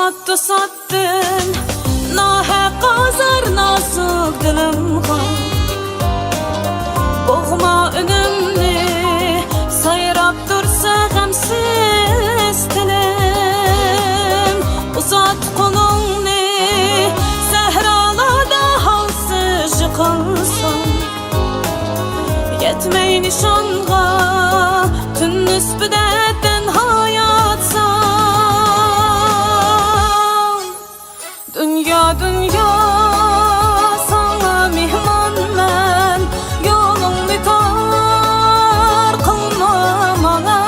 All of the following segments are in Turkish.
Uzattı sattın nahak azar nazık dilimga. Boğma önümni sayrap dursa gamsiz tilim. Uzat kolungni sehralada halsız yıkılsam. Yetmey nişanga tün nisbidettin hayatsan. Dünya dünya sana mihman men, yolungni tar kılma mala.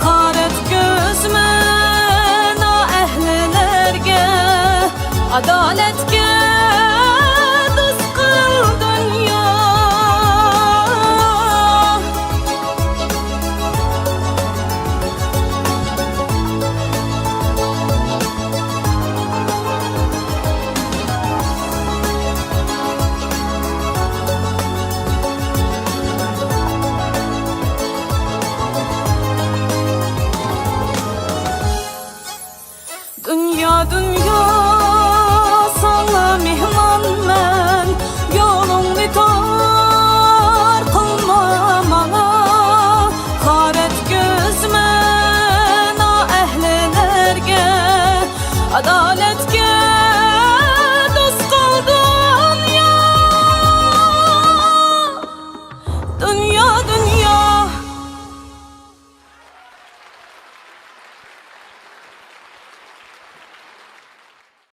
Karet gözüme na ehlilerge adalet